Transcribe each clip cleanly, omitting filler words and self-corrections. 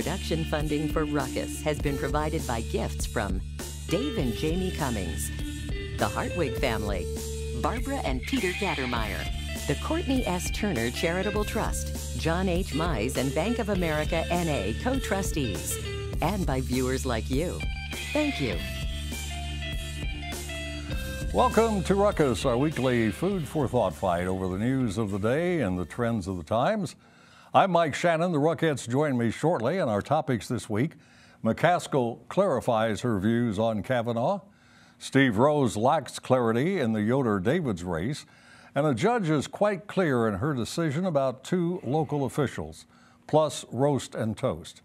Production funding for Ruckus has been provided by gifts from Dave and Jamie Cummings, the Hartwig family, Barbara and Peter Gattermeyer, the Courtney S. Turner Charitable Trust, John H. Mize and Bank of America N.A. co-trustees, and by viewers like you. Thank you. Welcome to Ruckus, our weekly food for thought fight over the news of the day and the trends of the times. I'm Mike Shannon. The Ruckettes join me shortly, and our topics this week: McCaskill clarifies her views on Kavanaugh, Steve Rose lacks clarity in the Yoder-Davids race, and a judge is quite clear in her decision about two local officials, plus roast and toast.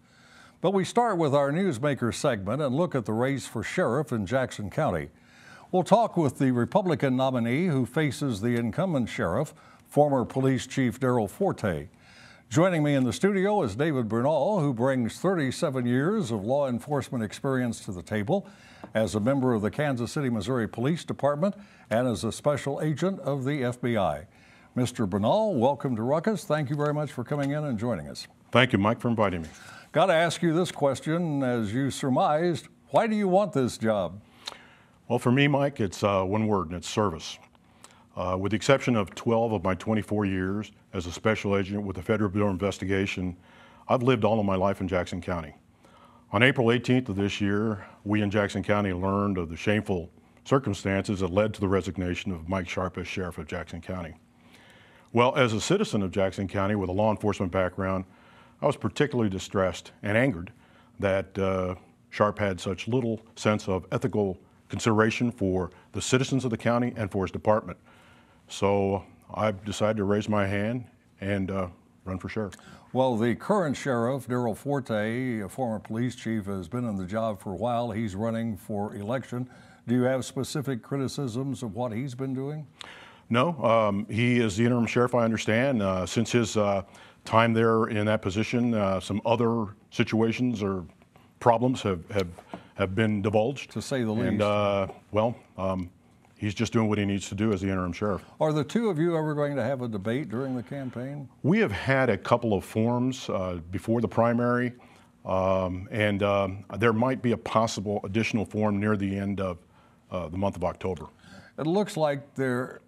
But we start with our Newsmaker segment and look at the race for sheriff in Jackson County. We'll talk with the Republican nominee who faces the incumbent sheriff, former police chief Darrell Forte. Joining me in the studio is David Bernal, who brings 37 years of law enforcement experience to the table as a member of the Kansas City, Missouri Police Department and as a special agent of the FBI. Mr. Bernal, welcome to Ruckus. Thank you very much for coming in and joining us. Thank you, Mike, for inviting me. Got to ask you this question, as you surmised, why do you want this job? Well, for me, Mike, it's one word, and it's service. With the exception of 12 of my 24 years as a special agent with the Federal Bureau of Investigation, I've lived all of my life in Jackson County. On April 18th of this year, we in Jackson County learned of the shameful circumstances that led to the resignation of Mike Sharp as sheriff of Jackson County. Well, as a citizen of Jackson County with a law enforcement background, I was particularly distressed and angered that Sharp had such little sense of ethical consideration for the citizens of the county and for his department. So I've decided to raise my hand and run for sheriff. Well, the current sheriff, Darrell Forte, a former police chief, has been in the job for a while. He's running for election. Do you have specific criticisms of what he's been doing? No, he is the interim sheriff, I understand. Since his time there in that position, some other situations or problems have been divulged. To say the least. And, he's just doing what he needs to do as the interim sheriff. Are the two of you ever going to have a debate during the campaign? We have had a couple of forums before the primary, and there might be a possible additional forum near the end of the month of October. It looks like there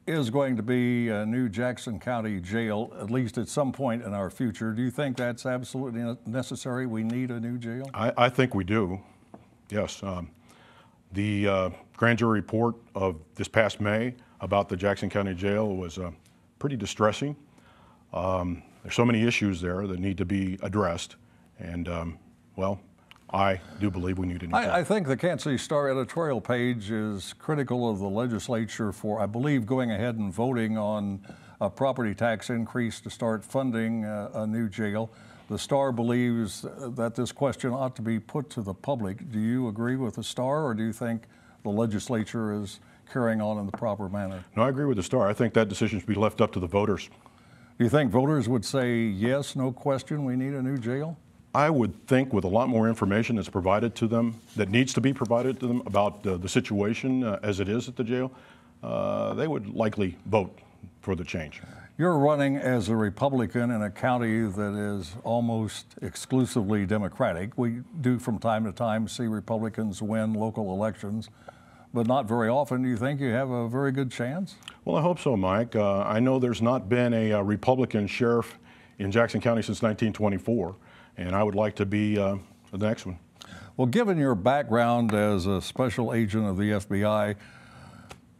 is going to be a new Jackson County jail, at least at some point in our future. Do you think that's absolutely necessary? We need a new jail? I think we do, yes. The grand jury report of this past May about the Jackson County Jail was pretty distressing. There's so many issues there that need to be addressed, and well, I do believe we need a new jail. I think the Kansas City Star editorial page is critical of the legislature for, I believe, going ahead and voting on a property tax increase to start funding a new jail. The Star believes that this question ought to be put to the public. Do you agree with the Star, or do you think the legislature is carrying on in the proper manner? No, I agree with the Star. I think that decision should be left up to the voters. Do you think voters would say, yes, no question, we need a new jail? I would think with a lot more information that's provided to them, that needs to be provided to them about the situation as it is at the jail, they would likely vote for the change. You're running as a Republican in a county that is almost exclusively Democratic. We do from time to time see Republicans win local elections, but not very often. Do you think you have a very good chance? Well, I hope so, Mike. I know there's not been a Republican sheriff in Jackson County since 1924, and I would like to be the next one. Well, given your background as a special agent of the FBI,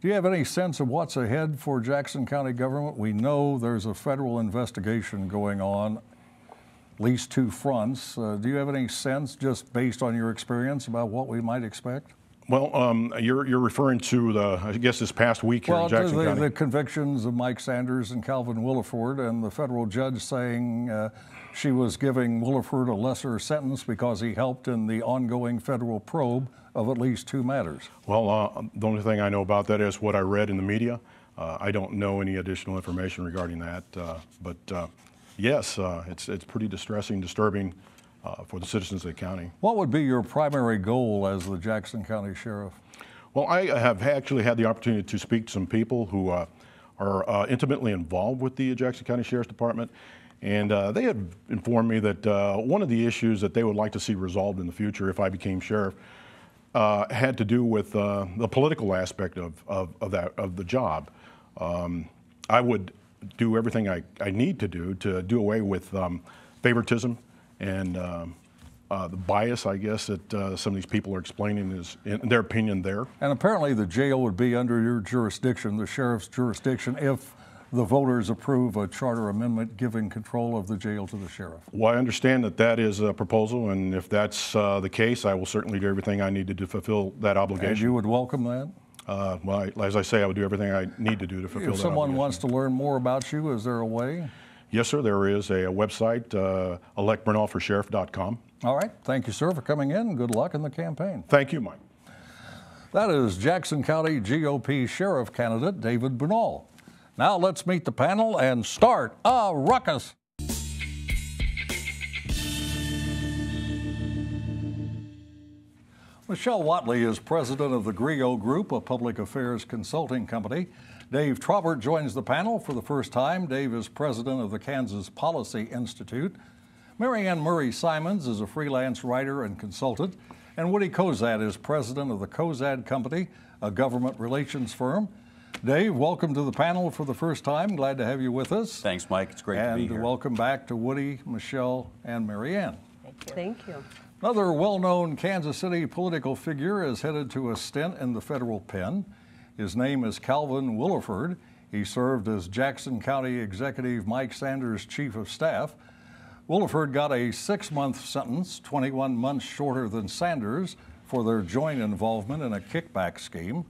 do you have any sense of what's ahead for Jackson County government? We know there's a federal investigation going on, at least two fronts. Do you have any sense, just based on your experience, about what we might expect? Well, you're referring to I guess this past week here in Jackson County. The convictions of Mike Sanders and Calvin Williford, and the federal judge saying she was giving Williford a lesser sentence because he helped in the ongoing federal probe of at least two matters. Well, the only thing I know about that is what I read in the media. I don't know any additional information regarding that, but yes, it's pretty distressing, disturbing for the citizens of the county. What would be your primary goal as the Jackson County Sheriff? Well, I have actually had the opportunity to speak to some people who are intimately involved with the Jackson County Sheriff's Department, And they had informed me that one of the issues that they would like to see resolved in the future if I became sheriff had to do with the political aspect of the job. I would do everything I need to do away with favoritism and the bias, I guess, that some of these people are explaining is, in their opinion, there. And apparently the jail would be under your jurisdiction, the sheriff's jurisdiction, if the voters approve a charter amendment giving control of the jail to the sheriff. Well, I understand that that is a proposal, and if that's the case, I will certainly do everything I need to do to fulfill that obligation. And you would welcome that? Well, as I say, I would do everything I need to do to fulfill that obligation. If someone wants to learn more about you, is there a way? Yes, sir. There is a website, electbernalforsheriff.com. All right. Thank you, sir, for coming in. Good luck in the campaign. Thank you, Mike. That is Jackson County GOP Sheriff candidate David Bernal. Now let's meet the panel and start a ruckus. Michelle Watley is president of the GRIO Group, a public affairs consulting company. Dave Traubert joins the panel for the first time. Dave is president of the Kansas Policy Institute. Marianne Murray Simons is a freelance writer and consultant. And Woody Kozad is president of the Kozad Company, a government relations firm. Dave, welcome to the panel for the first time. Glad to have you with us. Thanks, Mike. It's great to be here. And welcome back to Woody, Michelle, and Marianne. Thank you. Another well-known Kansas City political figure is headed to a stint in the federal pen. His name is Calvin Williford. He served as Jackson County Executive Mike Sanders' chief of staff. Williford got a 6-month sentence, 21 months shorter than Sanders, for their joint involvement in a kickback scheme.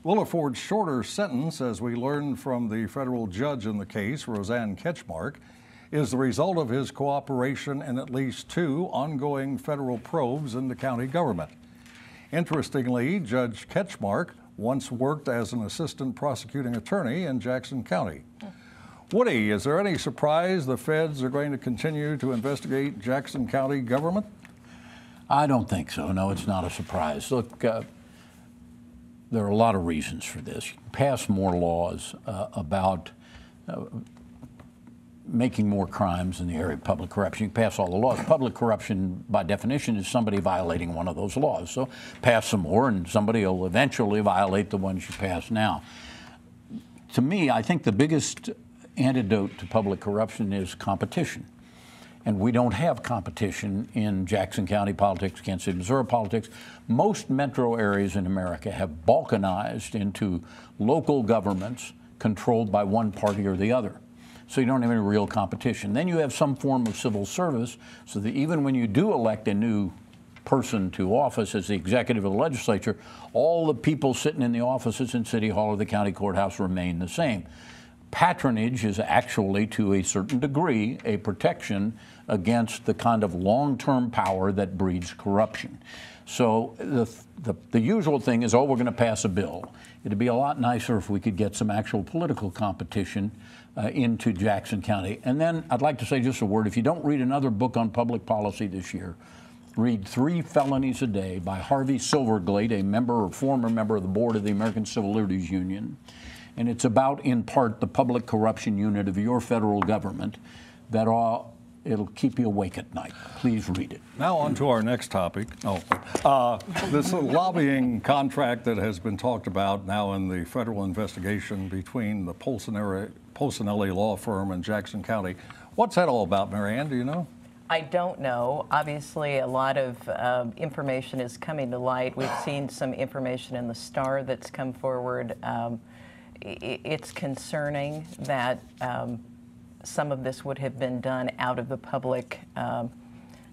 Williford's shorter sentence, as we learned from the federal judge in the case, Roseanne Ketchmark, is the result of his cooperation in at least 2 ongoing federal probes into county government. Interestingly, Judge Ketchmark once worked as an assistant prosecuting attorney in Jackson County. Woody, is there any surprise the feds are going to continue to investigate Jackson County government? I don't think so. No, it's not a surprise. Look, there are a lot of reasons for this. You can pass more laws about making more crimes in the area of public corruption. You can pass all the laws. Public corruption, by definition, is somebody violating one of those laws. So pass some more, and somebody will eventually violate the ones you pass now. To me, I think the biggest antidote to public corruption is competition. And we don't have competition in Jackson County politics, Kansas City, Missouri politics. Most metro areas in America have balkanized into local governments controlled by one party or the other. So you don't have any real competition. Then you have some form of civil service, so that even when you do elect a new person to office as the executive of the legislature, all the people sitting in the offices in City Hall or the county courthouse remain the same. Patronage is actually, to a certain degree, a protection against the kind of long-term power that breeds corruption. So the usual thing is, oh, we're going to pass a bill. It'd be a lot nicer if we could get some actual political competition into Jackson County. And then I'd like to say just a word. If you don't read another book on public policy this year, read 3 Felonies a Day by Harvey Silverglade, a member or former member of the board of the American Civil Liberties Union. And it's about, in part, the public corruption unit of your federal government that it'll keep you awake at night. Please read it. Now on to our next topic. This lobbying contract that has been talked about now in the federal investigation between the Polsinelli law firm and Jackson County. What's that all about, Marianne? Do you know? I don't know. Obviously, a lot of information is coming to light. We've seen some information in the Star that's come forward. It's concerning that some of this would have been done out of the public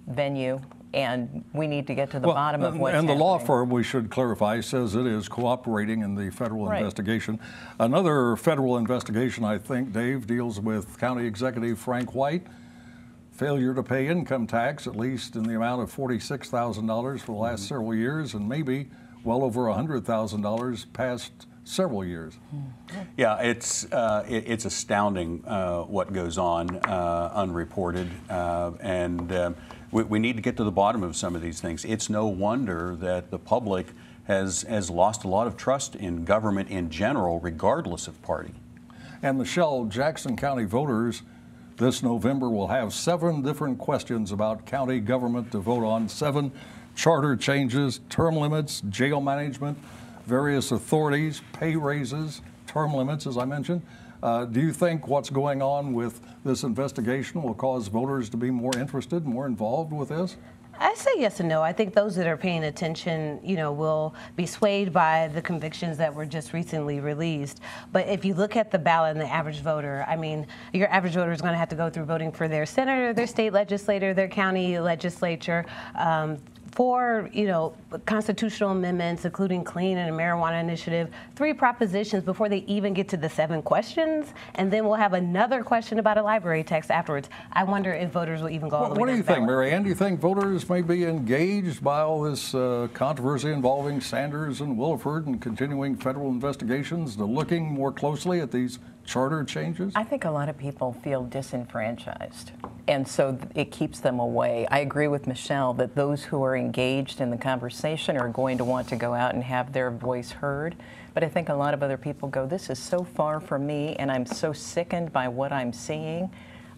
venue, and we need to get to the bottom of what's happening. And the law firm, we should clarify, says it is cooperating in the federal investigation. Another federal investigation, I think, Dave, deals with County Executive Frank White. Failure to pay income tax, at least in the amount of $46,000 for the last several years, and maybe well over $100,000 past several years. Yeah, it's astounding what goes on unreported, and we need to get to the bottom of some of these things. It's no wonder that the public has lost a lot of trust in government in general, regardless of party. And Michelle, Jackson County voters This November, we'll have 7 different questions about county government to vote on, 7 charter changes, term limits, jail management, various authorities, pay raises, term limits, as I mentioned. Do you think what's going on with this investigation will cause voters to be more interested, more involved with this? I say yes and no. I think those that are paying attention, will be swayed by the convictions that were just recently released. But if you look at the ballot and the average voter, I mean, your average voter is going to have to go through voting for their senator, their state legislator, their county legislature, for, constitutional amendments, including clean and a marijuana initiative, 3 propositions before they even get to the 7 questions. And then we'll have another question about a library text afterwards. I wonder if voters will even go all the way. What do you think, Mary Ann? Do you think voters may be engaged by all this controversy involving Sanders and Williford and continuing federal investigations, to looking more closely at these charter changes? I think a lot of people feel disenfranchised, and so it keeps them away. I agree with Michelle that those who are engaged in the conversation are going to want to go out and have their voice heard. But I think a lot of other people go, this is so far from me, and I'm so sickened by what I'm seeing.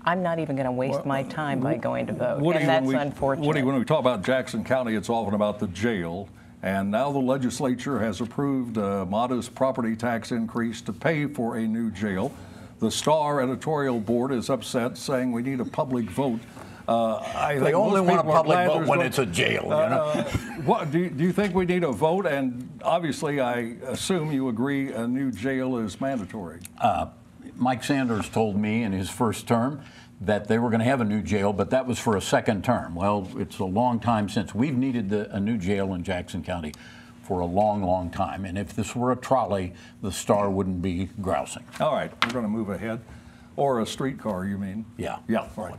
I'm not even going to waste my time by going to vote, and that's unfortunate. Woody, when we talk about Jackson County, it's often about the jail. And now the legislature has approved a modest property tax increase to pay for a new jail. The Star editorial board is upset, saying we need a public vote. They only want a public vote when it's a jail. What do you think we need a vote? And obviously, I assume you agree a new jail is mandatory. Mike Sanders told me in his first term that they were going to have a new jail, but that was for a second term. Well, it's a long time since. We've needed a new jail in Jackson County for a long, long time. And if this were a trolley, the Star wouldn't be grousing. All right, we're going to move ahead. Or a streetcar, you mean? Yeah. Yeah, right.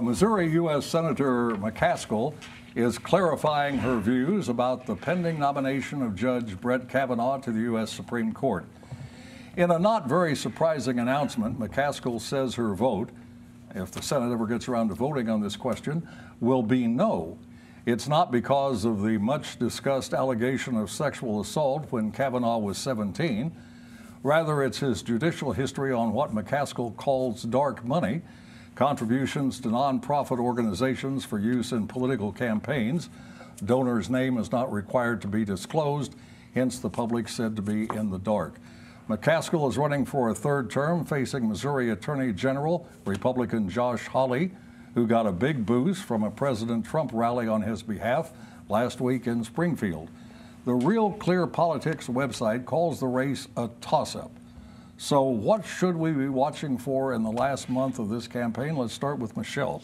Missouri U.S. Senator McCaskill is clarifying her views about the pending nomination of Judge Brett Kavanaugh to the U.S. Supreme Court. In a not very surprising announcement, McCaskill says her vote, if the Senate ever gets around to voting on this question, will be no. It's not because of the much discussed allegation of sexual assault when Kavanaugh was 17. Rather, it's his judicial history on what McCaskill calls dark money, contributions to nonprofit organizations for use in political campaigns. Donor's name is not required to be disclosed, hence the public said to be in the dark. McCaskill is running for a 3rd term, facing Missouri Attorney General, Republican Josh Hawley, who got a big boost from a President Trump rally on his behalf last week in Springfield. The Real Clear Politics website calls the race a toss-up. So what should we be watching for in the last month of this campaign? Let's start with Michelle.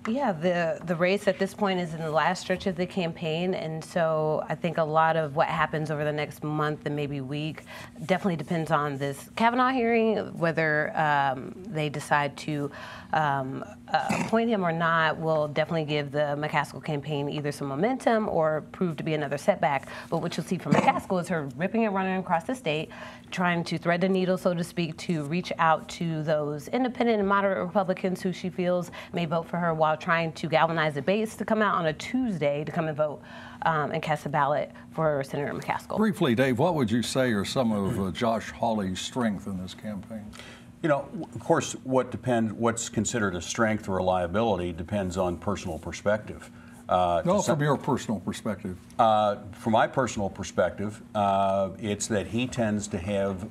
Yeah, the race at this point is in the last stretch of the campaign, and so I think a lot of what happens over the next month and maybe week definitely depends on this Kavanaugh hearing, whether they decide to appoint him or not will definitely give the McCaskill campaign either some momentum or prove to be another setback. But what you'll see from McCaskill is her ripping and running across the state, trying to thread the needle, so to speak, to reach out to those independent and moderate Republicans who she feels may vote for her, while trying to galvanize the base to come out on a Tuesday to come and vote and cast a ballot for Senator McCaskill. Briefly, Dave, what would you say are some of Josh Hawley's strengths in this campaign? You know, of course, what's considered a strength or a liability depends on personal perspective. No, from your personal perspective. From my personal perspective, it's that he tends to have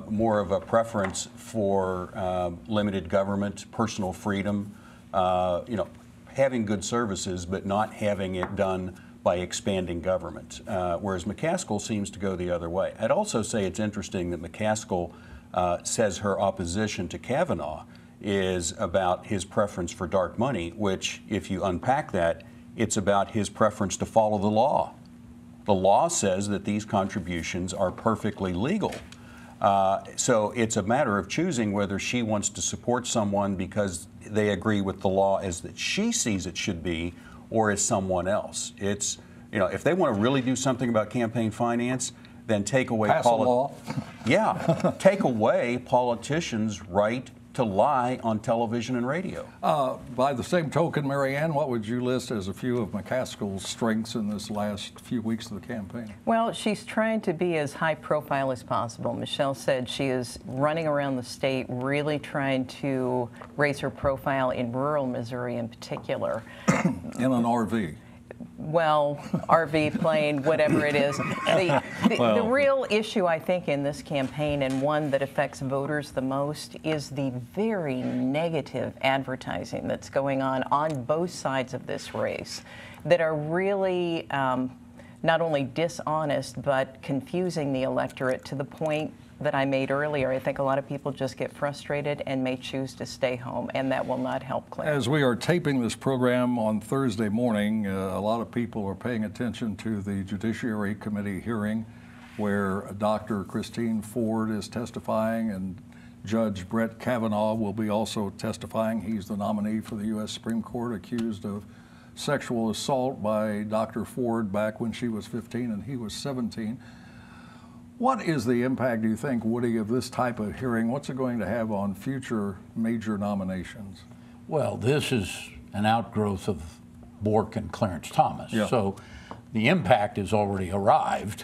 more of a preference for limited government, personal freedom, having good services, but not having it done by expanding government, whereas McCaskill seems to go the other way. I'd also say it's interesting that McCaskill says her opposition to Kavanaugh is about his preference for dark money, which, if you unpack that, it's about his preference to follow the law. The law says that these contributions are perfectly legal. So it's a matter of choosing whether she wants to support someone because they agree with the law as that she sees it should be, or as someone else. It's, if they want to really do something about campaign finance, then take away pass a law. Yeah, take away politicians' right to lie on television and radio. By the same token, Marianne, what would you list as a few of McCaskill's strengths in this last few weeks of the campaign? Well, she's trying to be as high profile as possible. Michelle said she is running around the state really trying to raise her profile in rural Missouri in particular. In an RV. Well, RV, plane, whatever it is. The real issue, I think, in this campaign, and one that affects voters the most, is the very negative advertising that's going on both sides of this race that are really not only dishonest, but confusing the electorate to the point that I made earlier. I think a lot of people just get frustrated and may choose to stay home, and that will not help Claire. As we are taping this program on Thursday morning, a lot of people are paying attention to the Judiciary Committee hearing where Dr. Christine Ford is testifying and Judge Brett Kavanaugh will be also testifying. He's the nominee for the U.S. Supreme Court, accused of sexual assault by Dr. Ford back when she was 15 and he was 17. What is the impact, do you think, Woody, of this type of hearing? What's it going to have on future major nominations? Well, this is an outgrowth of Bork and Clarence Thomas. Yeah. So the impact has already arrived.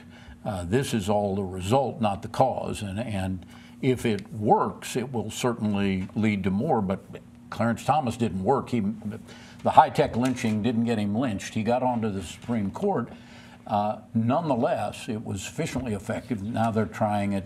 This is all the result, not the cause. And if it works, it will certainly lead to more. But Clarence Thomas didn't work. The high-tech lynching didn't get him lynched. He got onto the Supreme Court. Nonetheless, it was sufficiently effective. Now they're trying it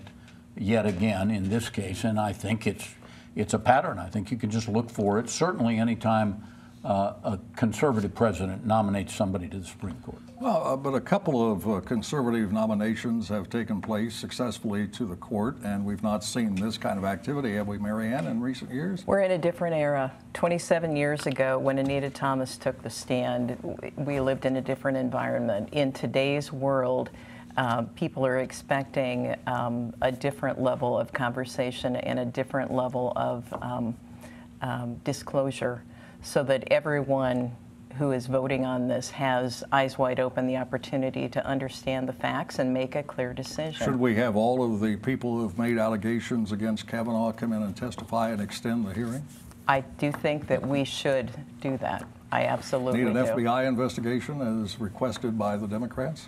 yet again in this case, and I think it's a pattern. I think you can just look for it. Certainly, anytime a conservative president nominates somebody to the Supreme Court. Well, but a couple of conservative nominations have taken place successfully to the court, and we've not seen this kind of activity, have we, Marianne, in recent years? We're in a different era. 27 years ago, when Anita Thomas took the stand, we lived in a different environment. In today's world, people are expecting a different level of conversation and a different level of disclosure, so that everyone who is voting on this has eyes wide open the opportunity to understand the facts and make a clear decision. Should we have all of the people who have made allegations against Kavanaugh come in and testify and extend the hearing? I do think that we should do that. I absolutely do. Need an FBI investigation as requested by the Democrats?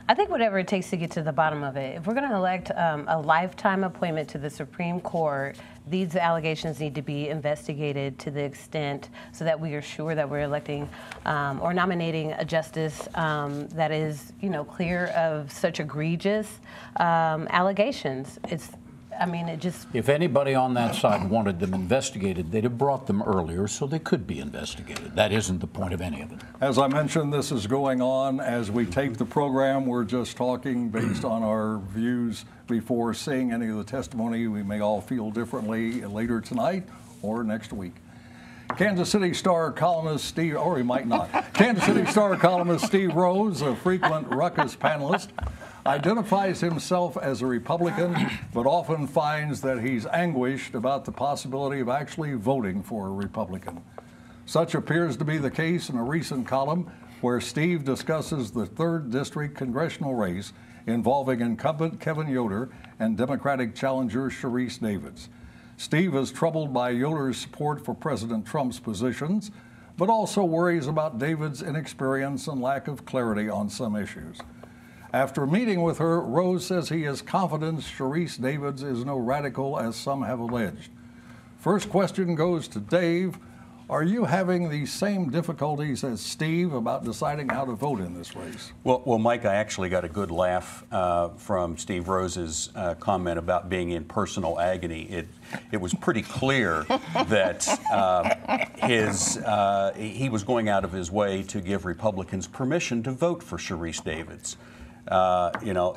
I think whatever it takes to get to the bottom of it. If we're going to elect a lifetime appointment to the Supreme Court, these allegations need to be investigated to the extent so that we are sure that we're electing or nominating a justice that is, clear of such egregious allegations. If anybody on that side wanted them investigated, they'd have brought them earlier so they could be investigated. That isn't the point of any of it. As I mentioned, this is going on as we tape the program. We're just talking based on our views before seeing any of the testimony. We may all feel differently later tonight or next week. Kansas City Star columnist Steve, or he might not. Kansas City Star columnist Steve Rose, a frequent Ruckus panelist, identifies himself as a Republican, but often finds that he's anguished about the possibility of actually voting for a Republican. Such appears to be the case in a recent column where Steve discusses the 3rd District congressional race involving incumbent Kevin Yoder and Democratic challenger Sharice Davids. Steve is troubled by Yoder's support for President Trump's positions, but also worries about Davids' inexperience and lack of clarity on some issues. After meeting with her, Rose says he is confident Sharice Davids is no radical, as some have alleged. First question goes to Dave. Are you having the same difficulties as Steve about deciding how to vote in this race? Well, Mike, I actually got a good laugh from Steve Rose's comment about being in personal agony. It was pretty clear that he was going out of his way to give Republicans permission to vote for Sharice Davids.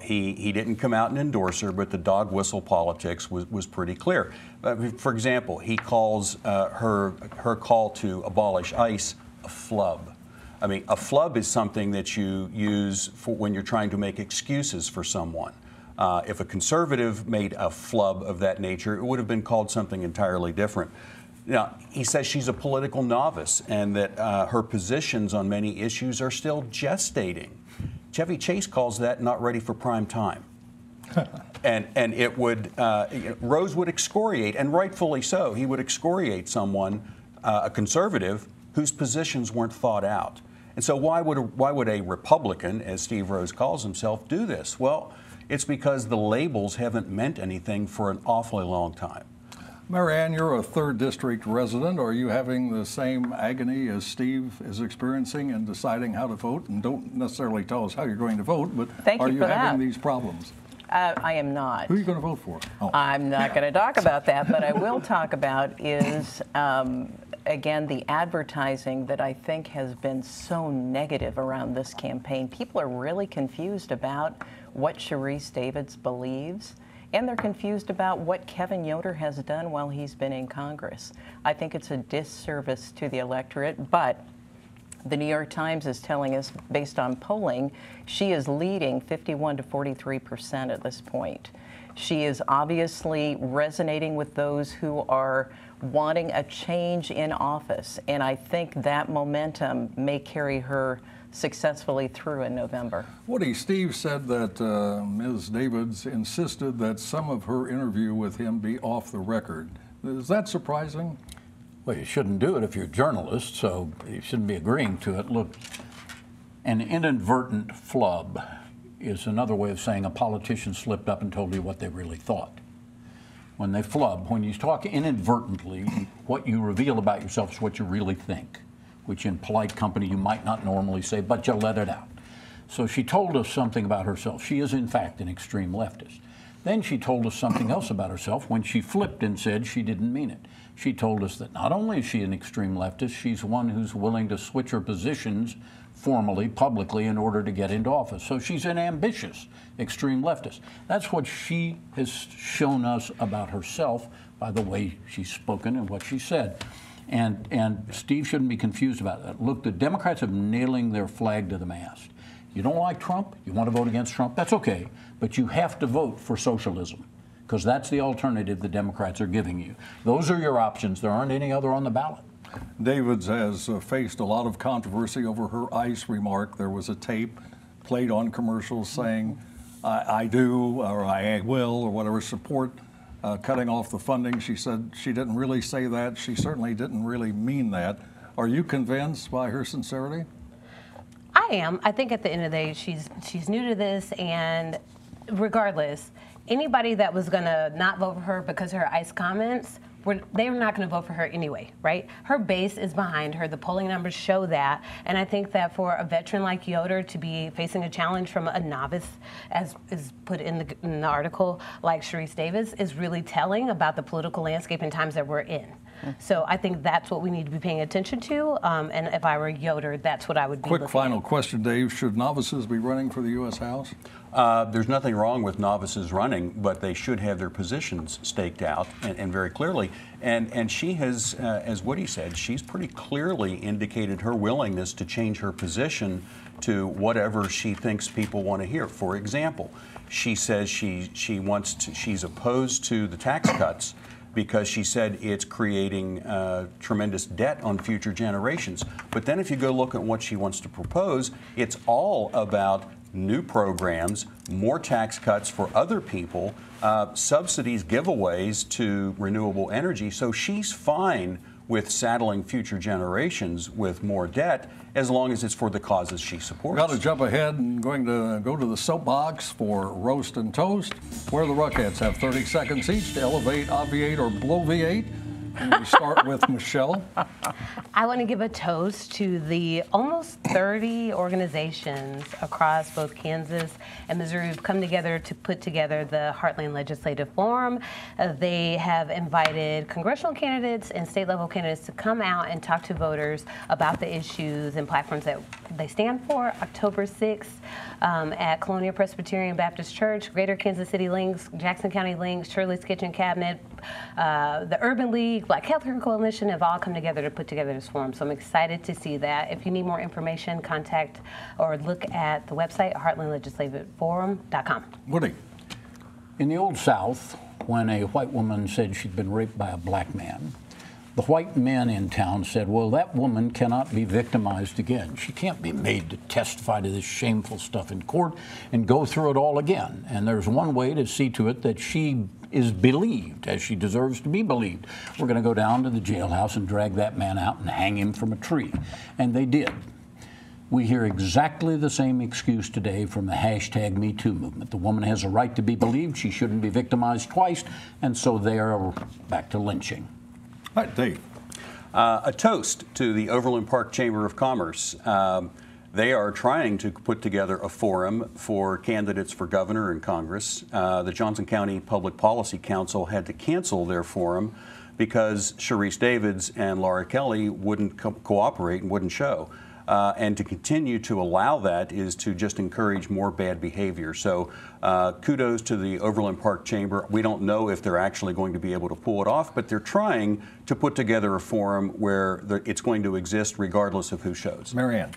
He didn't come out and endorse her, but the dog whistle politics was pretty clear. For example, he calls her call to abolish ICE a flub. I mean, a flub is something that you use for when you're trying to make excuses for someone. If a conservative made a flub of that nature, it would have been called something entirely different. Now, he says she's a political novice and that her positions on many issues are still gestating. Chevy Chase calls that not ready for prime time. And it would, Rose would excoriate, and rightfully so. He would excoriate someone, a conservative, whose positions weren't thought out. And so why would a Republican, as Steve Rose calls himself, do this? Well, it's because the labels haven't meant anything for an awfully long time. Marianne, you're a 3rd District resident. Are you having the same agony as Steve is experiencing in deciding how to vote? And don't necessarily tell us how you're going to vote, but are you having these problems? I am not. Who are you going to vote for? Oh. I'm not going to talk about that, but I will talk about is, again, the advertising that I think has been so negative around this campaign. People are really confused about what Sharice Davids believes, and they're confused about what Kevin Yoder has done while he's been in Congress. I think it's a disservice to the electorate, but the New York Times is telling us, based on polling, she is leading 51 to 43% at this point. She is obviously resonating with those who are wanting a change in office, and I think that momentum may carry her successfully through in November. Woody, Steve said that Ms. Davids insisted that some of her interview with him be off the record. Is that surprising? Well, you shouldn't do it if you're a journalist, so you shouldn't be agreeing to it. Look, an inadvertent flub is another way of saying a politician slipped up and told you what they really thought. When they flub, when you talk inadvertently, what you reveal about yourself is what you really think, which in polite company you might not normally say, but you let it out. So she told us something about herself. She is, in fact, an extreme leftist. Then she told us something else about herself when she flipped and said she didn't mean it. She told us that not only is she an extreme leftist, she's one who's willing to switch her positions formally, publicly, in order to get into office. So she's an ambitious extreme leftist. That's what she has shown us about herself by the way she's spoken and what she said. And Steve shouldn't be confused about that. Look, the Democrats are nailing their flag to the mast. You don't like Trump, you want to vote against Trump, that's okay, but you have to vote for socialism, because that's the alternative the Democrats are giving you. Those are your options. There aren't any other on the ballot. Davids has faced a lot of controversy over her ICE remark. There was a tape played on commercials saying, I do, or I will, or whatever, support cutting off the funding. She said she didn't really say that. She certainly didn't really mean that. Are you convinced by her sincerity? I am. I think at the end of the day, she's new to this, and regardless, anybody that was going to not vote for her because of her ICE comments, they were not going to vote for her anyway, right? Her base is behind her. The polling numbers show that. And I think that for a veteran like Yoder to be facing a challenge from a novice, as is put in the article, like Sharice Davids, is really telling about the political landscape and times that we're in. So I think that's what we need to be paying attention to. And if I were Yoder, that's what I would be looking at. Quick final question, Dave. Should novices be running for the U.S. House? There's nothing wrong with novices running, but they should have their positions staked out and very clearly. And she has, as Woody said, she's pretty clearly indicated her willingness to change her position to whatever she thinks people want to hear. For example, she says she's opposed to the tax cuts because she said it's creating tremendous debt on future generations. But then if you go look at what she wants to propose, it's all about new programs, more tax cuts for other people, subsidies, giveaways to renewable energy. So she's fine with saddling future generations with more debt as long as it's for the causes she supports. Got to jump ahead and going to go to the soapbox for Roast and Toast, where the Ruckettes have 30 seconds each to elevate, obviate, or bloviate. And we start with Michelle. I want to give a toast to the almost 30 organizations across both Kansas and Missouri who've come together to put together the Heartland Legislative Forum. They have invited congressional candidates and state-level candidates to come out and talk to voters about the issues and platforms that they stand for. October 6th at Colonial Presbyterian Baptist Church, Greater Kansas City Links, Jackson County Links, Shirley's Kitchen Cabinet, the Urban League, Black Healthcare Coalition have all come together to put together this forum. So I'm excited to see that. If you need more information, contact or look at the website, heartlandlegislativeforum.com. Woody. In the Old South, when a white woman said she'd been raped by a black man, The white men in town said, well, that woman cannot be victimized again. She can't be made to testify to this shameful stuff in court and go through it all again. And there's one way to see to it that she is believed as she deserves to be believed. We're going to go down to the jailhouse and drag that man out and hang him from a tree. And they did. We hear exactly the same excuse today from the hashtag #MeToo movement. The woman has a right to be believed. She shouldn't be victimized twice. And so they are back to lynching. All right, Dave. A toast to the Overland Park Chamber of Commerce. They are trying to put together a forum for candidates for governor and Congress. The Johnson County Public Policy Council had to cancel their forum because Sharice Davids and Laura Kelly wouldn't cooperate and wouldn't show. And to continue to allow that is to just encourage more bad behavior. So kudos to the Overland Park Chamber. We don't know if they're actually going to be able to pull it off, but they're trying to put together a forum where it's going to exist regardless of who shows. Marianne.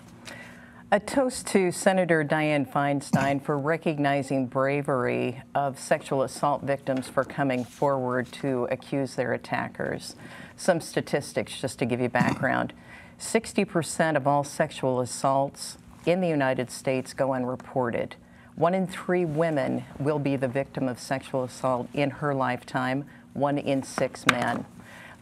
A toast to Senator Dianne Feinstein for recognizing bravery of sexual assault victims for coming forward to accuse their attackers. Some statistics just to give you background. 60% of all sexual assaults in the United States go unreported. 1 in 3 women will be the victim of sexual assault in her lifetime, 1 in 6 men.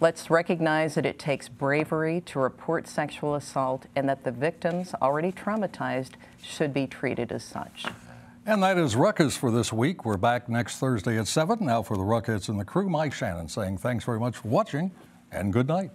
Let's recognize that it takes bravery to report sexual assault and that the victims, already traumatized, should be treated as such. And that is Ruckus for this week. We're back next Thursday at 7. Now for the Ruckus and the crew, Mike Shannon saying thanks very much for watching and good night.